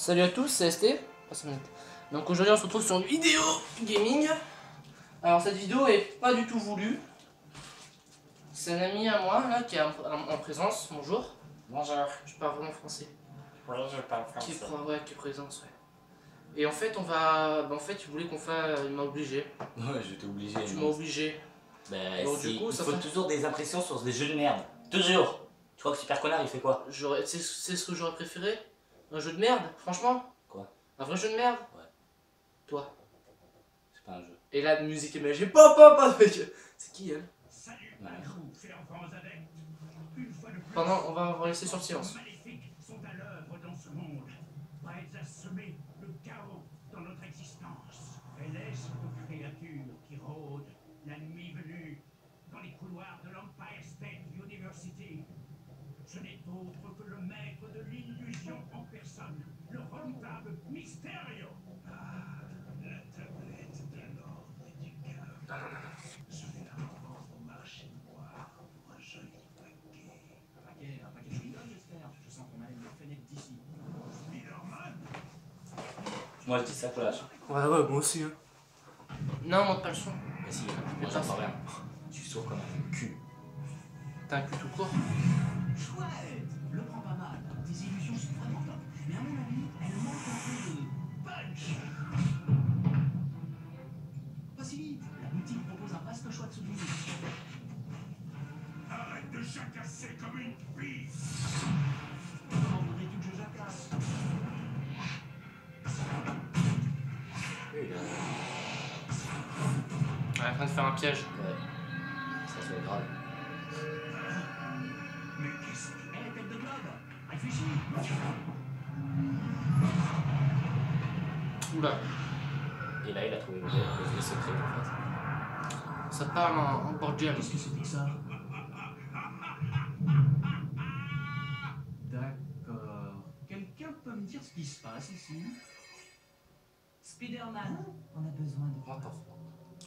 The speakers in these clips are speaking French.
Salut à tous, c'est ST. Donc aujourd'hui on se retrouve sur une vidéo gaming. Alors cette vidéo est pas du tout voulue. C'est un ami à moi là qui est en présence. Bonjour. Bonjour. Je parle vraiment français. Oui, je parle français. Qui est présence, ouais. Et en fait on va. Bah, en fait il voulait qu'on fasse. Il m'a obligé. Ouais, j'étais obligé. Tu m'as obligé. Bah donc, si, du coup, il ça faut fait... toujours des impressions sur des jeux de merde. Toujours. Tu crois que Super Connard il fait quoi? C'est ce que j'aurais préféré. Un jeu de merde, franchement. Quoi? Un vrai jeu de merde. Ouais. Toi. C'est pas un jeu. Et la musique imagée. Pop pop pop. C'est qui elle? Salut, Ouais. chers enfants adeptes. Une fois de plus, Pendant, on va laisser sur le silence. les maléfiques sont à l'œuvre dans ce monde, prêts à semer le chaos dans notre existence. Elle est cette créature qui rôde, la nuit venue, dans les couloirs de l'Empire State University. Ce n'est autre que le maître de l'illusion en personne, le redoutable Mysterio. Ah, la tablette de l'ordre et du chaos. Je vais la revendre au marché noir pour un joli paquet. Un paquet de Spider, j'espère. Je sens qu'on a une fenêtre d'ici. Spider-Man? Moi je dis ça collage. Ouais, moi aussi. Hein. Non, monte pas le son. Bah si, moi j'entends rien. Je suis sourd comme un cul. T'as un cul tout court. Chouette! Le prends pas mal. Tes illusions sont vraiment top. Mais à mon avis, elles manquent un peu de punch. Pas si vite. La boutique propose un vaste choix de souvenirs. Arrête de jacasser comme une pisse! Comment voudrais-tu que je jacasse? Elle est en train de faire un piège. Ouais. Ça se fait grave. Mais qu'est-ce que... Hé, tête de globe! Réfléchis! Oula, Et là il a trouvé une clé secrète en fait. ça parle en bordial. Qu'est-ce que c'était que ça? D'accord. Quelqu'un peut me dire ce qui se passe ici? Spider-Man, On a besoin de toi.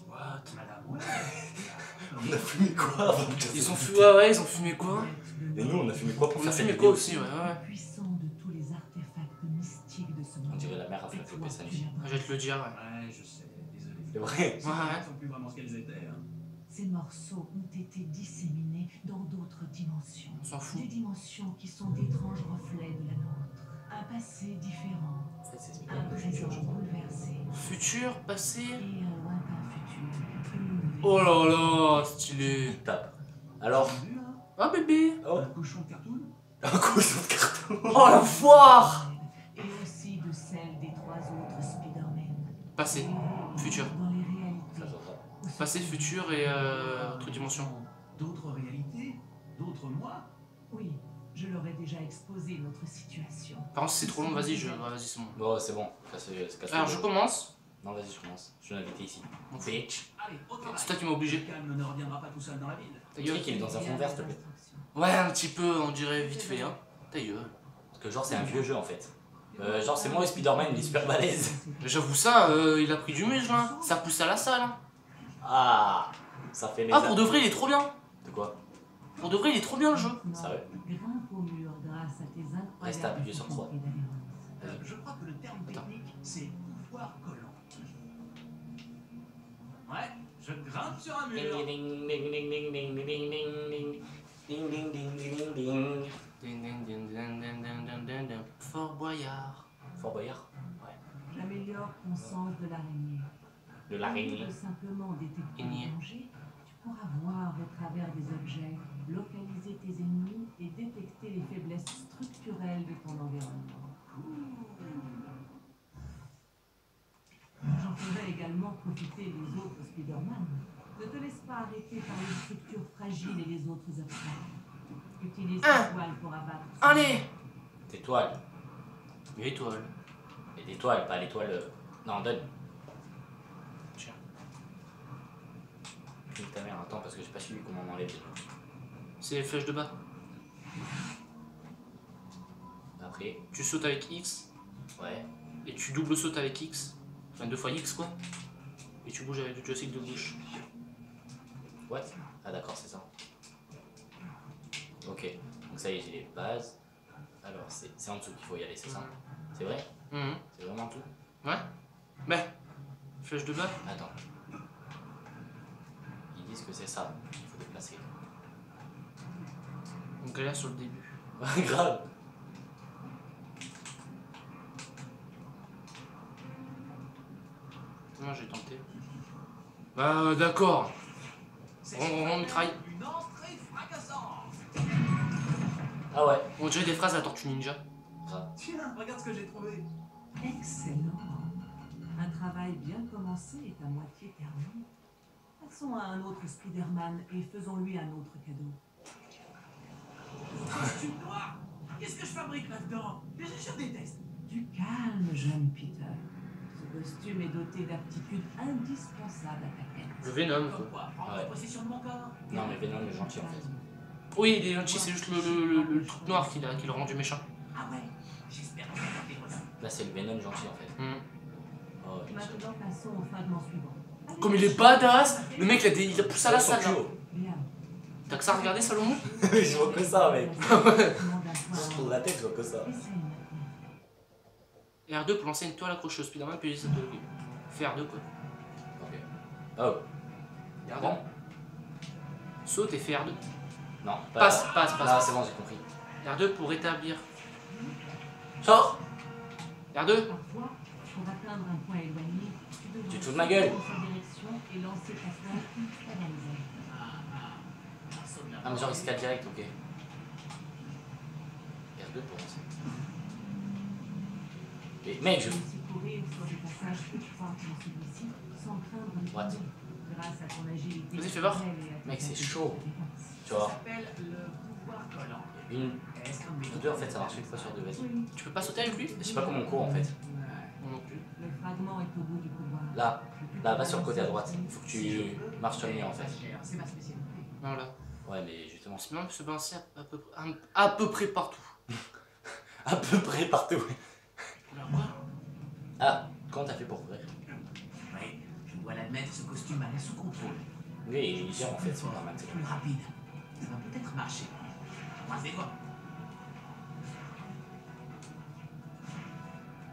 What? madame, ouais. On a fumé quoi avant de Ils ont fumé, ouais, ils ont fumé quoi? Et nous on a fumé quoi pour On a faire cette fumé quoi vidéo? aussi, ouais. Puissant de tous les artefacts mystiques de ce monde. On dirait la mère a fait flopper sa vie. Je vais te le dire, ouais. Ouais, je sais, désolé. C'est vrai. Ces cartes sont plus vraiment ce qu'elles étaient, hein. Ces morceaux ont été disséminés dans d'autres dimensions. On s'en fout. Des dimensions qui sont d'étranges reflets de la nôtre. Un passé différent, En fait c'est un Spider-Man le futur présent je crois. bouleversé Futur, passé. et un lointain futur que nous ne Oh là là, stylé. Il tape. Alors. T'as vu, là? Ah bébé. Oh. Un cochon de cartoon? Un cochon de carton. Oh la foire. et aussi de celle des trois autres Spider-Man. Passé, futur. Dans les réalités. Ça j'entends. Passé, futur et autre dimension. D'autres réalités? D'autres moi? Oui, je leur ai déjà exposé notre situation. Par contre, si c'est trop long, vas-y, vas-y, c'est bon. Bon c'est bon. C'est casse. Alors je commence. Non vas-y je commence. Je vais l'inviter ici. On Bitch. Allez, au travail. C'est toi qui m'as obligé. Le calme ne reviendra pas tout seul dans la ville. Ta Tu gueule. sais qu'il est dans un fond vert s'il te plaît. Ouais, un petit peu, on dirait vite fait, hein. Ta gueule. Parce que genre c'est un vieux jeu en fait. Genre c'est moi et Spider-Man, il est super balèze. Mais j'avoue ça, il a pris du muscle, hein. Ça pousse à la salle, hein. Ah, ça fait les Ah, pour de vrai, il est trop bien. De quoi? Pour de vrai, il est trop bien le jeu. Sérieux? Grimpe au mur grâce à tes incroyables Reste appuyé sur 3. facultés d'adhérence. Je crois que le terme technique, c'est pouvoir collant. Ouais, je grimpe sur un Ding mur. ding ding ding ding ding ding ding ding ding ding ding ding ding. Ding, ding, ding, ding, ding, ding, ding, ding, ding. Fort Boyard. Fort Boyard? Ouais. J'améliore ton sens de l'araignée. De Au l'araignée. lieu de simplement détecter Araignée. le danger, tu pourras voir au travers des objets, localiser tes ennemis et détecter les faiblesses structurelles de ton environnement. J'en ferai également profiter les autres Spider-Man. Ne te laisse pas arrêter par les structures fragiles et les autres obstacles. Utilise tes toiles pour abattre. Allez. Tes toiles. Une étoile. Et des toiles, pas les toiles. Non, donne. Tiens. Nique ta mère, attends, parce que j'ai pas suivi comment on enlève. C'est les flèches de bas. Après, Tu sautes avec X ouais. et tu double sautes avec X. Enfin, 2 fois X quoi. Et tu bouges avec le joystick de gauche. What? Ah d'accord, c'est ça. Ok, donc ça y est, j'ai les bases. Alors, c'est en dessous qu'il faut y aller, c'est ça? C'est vrai? Mhm. C'est vraiment tout? Ouais. Mais, flèche de bas. Attends. Ils disent que c'est ça, il faut déplacer. On galère sur le début. Grave. Moi j'ai tenté. Bah d'accord. On mitraille. Une entrée fracassante. Ah ouais. On dirait des phrases à la Tortue Ninja. Grave. Tiens, regarde ce que j'ai trouvé. Excellent. Un travail bien commencé est à moitié terminé. Passons à un autre Spider-Man et faisons-lui un autre cadeau. Costume noir. Qu'est-ce que je fabrique là-dedans? Déjà, je déteste. Du calme, jeune Peter. Ce costume est doté d'aptitudes indispensables à ta quête. Le Venom quoi. Comme quoi, prendre Ouais. possession de mon corps. Non mais Venom est gentil en fait. Oui, il est gentil, c'est juste le truc noir qui le rend du méchant. Ah ouais. J'espère que ça va déroger. Là c'est le Venom gentil en fait. Mhm. Oh, une seule. Maintenant, passons au fragment suivant. Allez, Comme il est badass, le mec il a poussé à la Son salle. cul Là. haut. Bien. T'as que ça à regarder Salomon? Je vois que ça mec. Je Je trouve la tête, je vois que ça. Et R2 pour lancer une toile accrochée au Spider-Man puis ça te fait R2 quoi. Ok. Oh. R2. Bon. Saute et fais R2. Non. Passe. Ah c'est bon j'ai compris. R2 pour rétablir. Sors. R2. Parfois, pour atteindre un point éloigné, Tu te fous de ma gueule. dans sa direction et lancer ta toile jusqu'à dans les airs. Ah mais genre il se cale direct, ok. R2 pour lancer. Et mec je... Tu peux aussi courir sur des passages étroits comme celui-ci, sans craindre de What? tomber. Grâce à ton agilité Vas-y, fais voir. naturelle et à Mec, tes c'est chaud. compétences. Tu Ça vois. s'appelle le pouvoir collant. Une... Est-ce qu'un de mes Ou deux en fait ça marche une fois sur deux, vas-y. Oui, Tu peux pas sauter avec lui? Je sais pas comment on court en fait. Moi non plus. le fragment est au bout du couloir. Là, là, va sur le côté à droite. Faut que tu marches sur le mur en fait. C'est ma spécialité. Voilà. Ouais mais justement. Spider-Man peut se balancer à peu près partout. À peu près partout. Alors moi, Ah, comment t'as fait pour courir? oui, je dois l'admettre, ce costume allait sous contrôle. Oui, il gère en fait, c'est normal. c'est Plus rapide. Ça va peut-être marcher. Croise les doigts.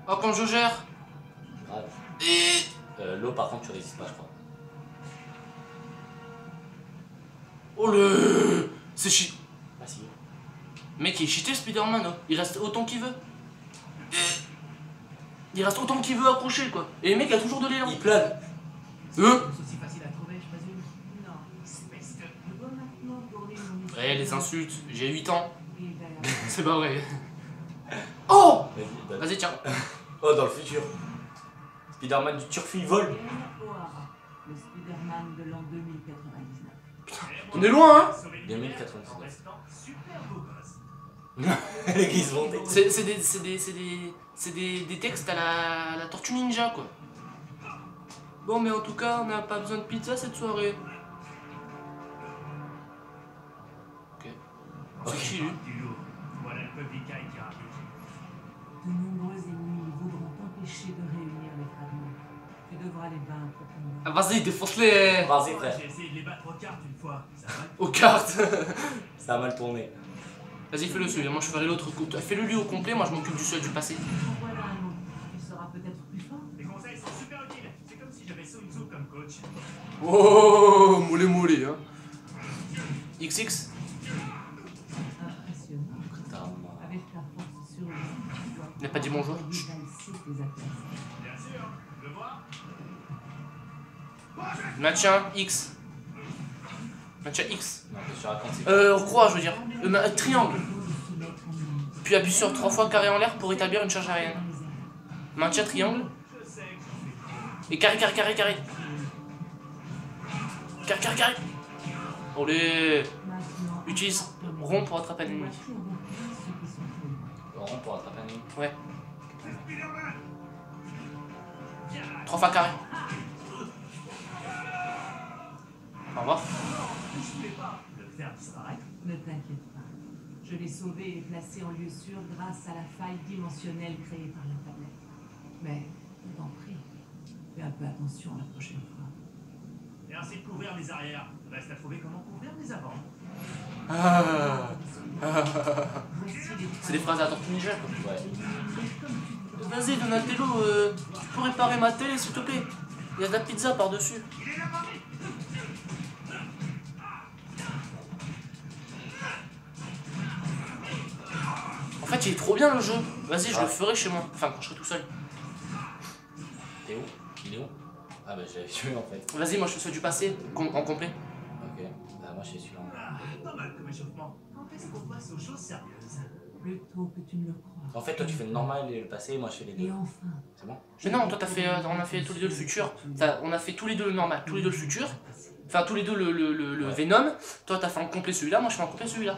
Oh quand je gère. grave. Et... L'eau par contre tu résistes pas je crois. Oh le... C'est shit. Ah si. Mec il est cheaté Spider-Man hein. Il reste autant qu'il veut. Il reste autant qu'il veut accroché quoi. Et le mec il a toujours de l'élan. Il plane. C'est aussi facile à trouver, je présume. Non, Espèce de... je dois maintenant tourner mon Ouais les insultes, j'ai 8 ans. et vers C'est pas vrai. Oh. Vas-y, donne. Vas-y tiens. Oh dans le futur. Spider-Man du turfu il vole. O'Hara, le Spider-Man de l'an 2099. On est loin hein. 2099. En restant super beau gosse. L'église montée. C'est des textes à la Tortue Ninja quoi. Bon mais en tout cas on n'a pas besoin de pizza cette soirée. Ok. C'est qui lui? Du lourd. Voilà le public qui arrive. De nombreux ennemis voudront t'empêcher de réunir les fragments. Tu devras les vaincre pour moi. Ah, vas-y défonce-les Vas-y frère. J'ai essayé de les battre aux cartes une fois. Ça va. aux cartes. Ça a mal tourné. Vas-y fais-le celui, moi je ferai l'autre. Fais-le lui au complet, moi je m'occupe du seul du passé. En voilà un autre. Tu seras peut-être plus fort. Les conseils sont super utiles. C'est comme si j'avais Sun Tzu comme coach. Oh mollet hein. XX. Impressionnant. Putain, Avec ta force sur lui, tu dois Il n'a pas dit bonjour. envoyer valser tes adversaires. Bien sûr. Le voir. Maintien X. Maintien X. non, je te raconte c'est Croix je veux dire. Triangle. Puis appuie sur 3 fois carré en l'air pour établir une charge aérienne. Maintien triangle. Je sais que j'en fais. Et carré. Carré. Olé. Maintenant, Utilise rond pour attraper un tu ennemi. dois avertir ceux qui sont près. le rond pour attraper un ennemi. Ouais. Spider-Man. 3 fois carré. Au revoir. Je voulais pas le faire disparaître. Ne t'inquiète pas. Je l'ai sauvé et placé en lieu sûr grâce à la faille dimensionnelle créée par la tablette. Mais, je t'en prie, fais un peu attention la prochaine fois. Merci de couvrir mes arrières. Reste à trouver comment couvrir mes avant. Ah. Voici les C'est des phrases à la Tortue Ninja quoi. Ouais. Élimine-les comme tu Vas-y, Donatello, tu peux réparer ma télé, s'il te plaît. Il y a de la pizza par-dessus. En fait, il est trop bien le jeu. Vas-y, je le ferai chez moi. Enfin, quand je serai tout seul. T'es où? Il est où? Ah bah je l'avais tué en fait. Vas-y, moi je fais celui du passé, en complet. Ok, bah moi je fais celui-là. Pas mal comme échauffement. Quand est-ce qu'on passe aux choses sérieuses? Plus tôt que tu ne le crois. En fait, toi tu fais le normal et le passé, moi je fais les Et deux. enfin. C'est bon? Mais non, toi on a fait tous les deux le futur. Enfin, on a fait tous les deux le normal, tous les deux le futur. Enfin, tous les deux le Ouais. Venom. Toi t'as fait en complet celui-là, moi je fais en complet celui-là.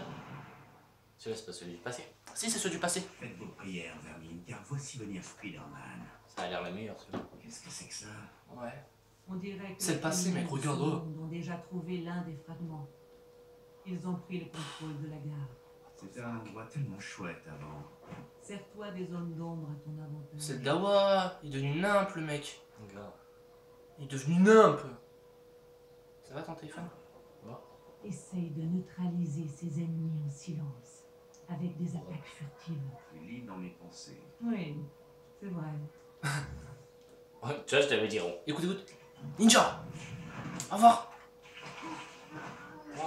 Celui-là c'est pas celui du passé. Si, c'est celui du passé. Faites vos prières, Vermine, car voici venir Spider-Man. Ça a l'air le meilleur celui-là. Qu'est-ce que c'est que ça? Ouais. On dirait que C'est le passé, les mec, regarde. Ils ont déjà trouvé l'un des fragments. Ils ont pris le contrôle de la gare. C'était un endroit tellement chouette avant. Sers-toi des zones d'ombre à ton avantage. C'est Dawa, il est devenu nimp le mec. Grave. Il est devenu nimp. Ça va ton téléphone? Essaye de neutraliser ses ennemis en silence, avec des attaques furtives. Tu lis dans mes pensées. Oui, c'est vrai. Ouais, tu vois, je t'avais dit rond. Écoute, écoute. Ninja. Au revoir. Ouais.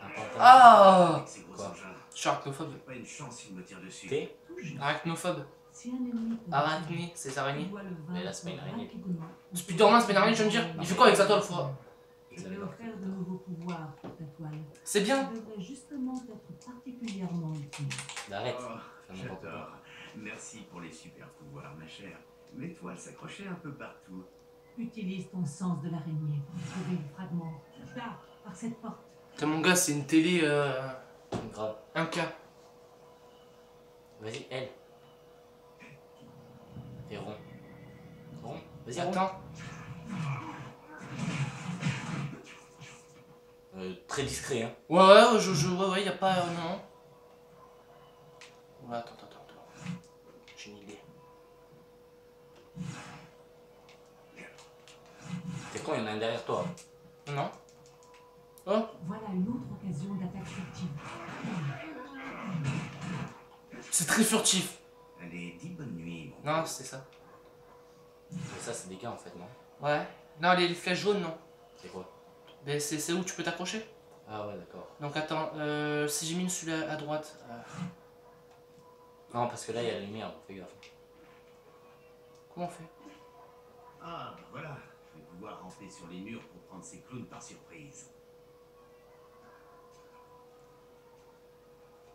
Important. Ah, Avec ces gros Quoi? engins, je suis arachnophobe. pas une chance s'il me tire dessus. T'es? Arachnophobe. Si un ennemi peut Arachné, c'est tu araignée. dois le Mais là, vaincre c'est pas une araignée. rapidement. Spider-Man, c'est pas une araignée, je veux me dire. Il fait quoi avec sa toile, fois? Je vais offrir de nouveaux pouvoirs pour ta toile. C'est bien. Ça devrait justement être particulièrement utile. Bah, arrête. Oh, Fais n'importe quoi. j'adore. Merci pour les super pouvoirs, ma chère. Mes toiles s'accrochaient un peu partout. Utilise ton sens de l'araignée pour trouver le fragment. Là, par cette porte. Putain, mon gars, c'est une télé Grave. 1K. Vas-y, elle. Et rond. Rond. Vas-y, rond. Attends. Très discret, hein. Ouais, ouais, y a pas. Non. Ouais, attends. J'ai une idée. T'es con, il y en a un derrière toi. Non. Oh, Voilà une autre occasion d'attaque furtive. c'est très furtif. Allez, dis bonne nuit, mon. Non, c'est ça. Mais ça, c'est des gars en fait, non? Ouais. Non, les flèches jaunes, non. C'est quoi? Mais c'est où tu peux t'accrocher. Ah ouais, d'accord. Donc attends, si j'ai mis celui-là à droite. Non, parce que là, il y a la lumière, fais gaffe. Comment on fait? Ah, bah voilà. Je vais pouvoir ramper sur les murs pour prendre ces clowns par surprise.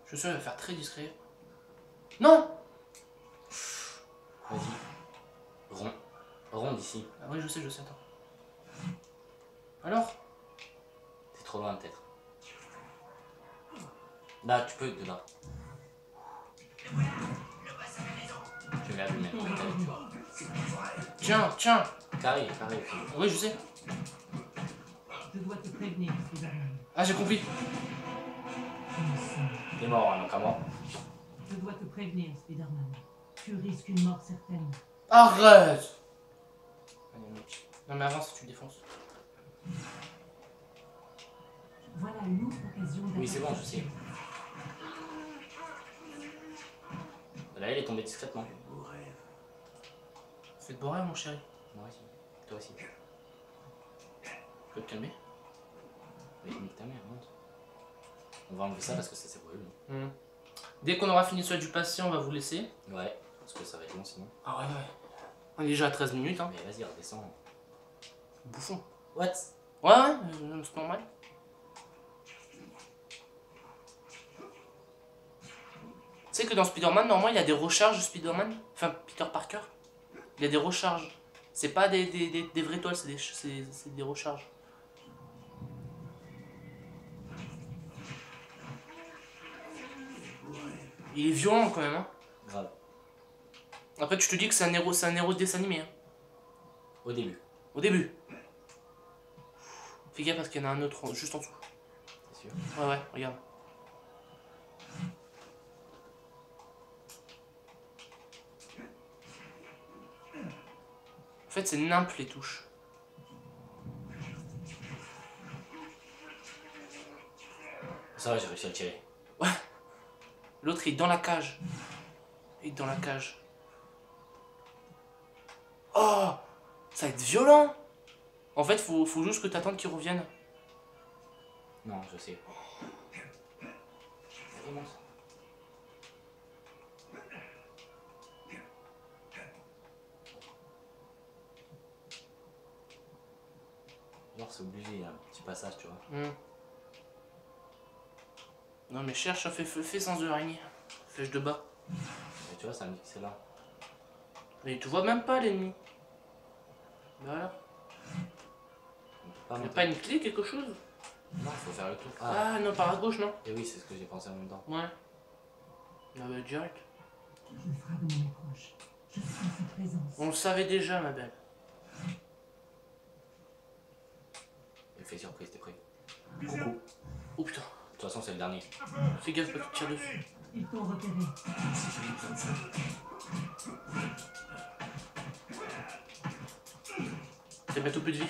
Je suis sûr qu'il va faire très discret. Non. Vas-y. Rond. Rond d'ici. Ah oui, je sais, attends. Alors? T'es trop loin peut-être. Là, tu peux, de là. Je vais l'allumer. Tiens. Carré. Oui, je sais. Je dois te prévenir, Spider-Man. Ah, j'ai compris. T'es mort, hein, donc à mort. Je dois te prévenir, Spider-Man. Tu risques une mort certaine. Arrête. Allez, mec. Non mais avance, tu le défonces. Voilà une autre occasion d'attaque. Oui, c'est bon, je sais. Là, elle est tombée discrètement. Beau rêve. Fais de beaux rêves, mon chéri. Moi aussi. Toi aussi. Tu peux te calmer? Mais nique ta mère, monte. On va enlever ça parce que ça c'est brûlé. Dès qu'on aura fini celui du passé, on va vous laisser. Ouais, parce que ça va être long sinon. Ah ouais. On est déjà à 13 minutes, hein. Mais vas-y, redescends. Bouffon. What? Ouais, c'est normal. Tu sais que dans Spider-Man, normalement, il y a des recharges Spider-Man. Enfin, Peter Parker. Il y a des recharges. C'est pas des vraies toiles, c'est des recharges. Il est violent quand même, hein. Grave. Après, tu te dis que c'est un héros de dessin animé, hein. Au début, Au début. Fais gaffe parce qu'il y en a un autre juste en dessous. c'est sûr. Ouais, regarde. En fait, c'est nimp les touches. Ça va, j'ai réussi à le tirer. L'autre il est dans la cage. Il est dans la cage. Oh, ça va être violent. En fait, faut juste que t'attendes qu'ils reviennent. Non, je sais. Comment ça? Genre c'est obligé, il y a un petit passage, tu vois. Non mais cherche, fais sens de l'araignée. Flèche de bas. Et tu vois, ça me dit que c'est là. Mais tu vois même pas l'ennemi. Voilà. On peut Y'a monter. pas une clé, quelque chose? Non, faut faire le tour. Ah non, par à gauche, non? Et oui, c'est ce que j'ai pensé en même temps. Ouais. Ah bah direct. Le fragment est proche. Je sens sa présence. On le savait déjà, ma belle. Effet surprise, t'es prêt? Viseur, Coucou. Oh putain. De toute façon, c'est le dernier. Fais gaffe, pas qu'il te tire dessus. Ils t'ont repéré. T'as bientôt plus de vie.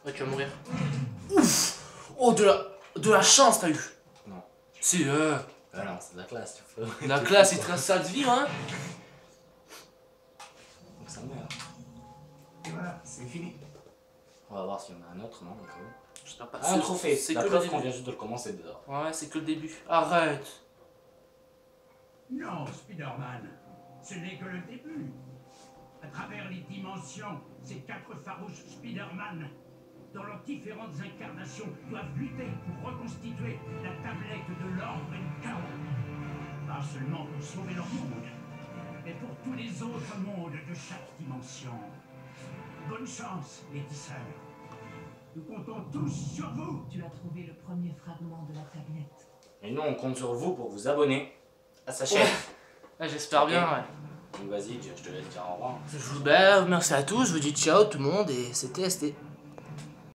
Ouais, tu vas mourir. Ouf. Oh, de la chance t'as eu. Non. Si, Ah non, c'est de la classe, tu peux. la classe, il te reste ça de vivre, hein. Donc ça meurt. et voilà, c'est fini. On va voir s'il y en a un autre, non? Au cas où. J'espère pas. Ah, un trophée. C'est La que le preuve qu'on début. vient juste de le commencer dehors. Ouais, c'est que le début. Arrête. Non, Spider-Man, ce n'est que le début. À travers les dimensions, ces 4 farouches Spider-Man, dans leurs différentes incarnations, doivent lutter pour reconstituer la tablette de l'ordre et du chaos. Pas seulement pour sauver leur monde, mais pour tous les autres mondes de chaque dimension. Bonne chance, les tisseurs. Nous comptons tous sur vous. Tu as trouvé le premier fragment de la tablette. Et nous, on compte sur vous pour vous abonner à sa chaîne. Ah, j'espère bien, ouais. Donc vas-y, je te laisse dire au revoir. Je vous merci à tous, je vous dis ciao tout le monde et c'était ST.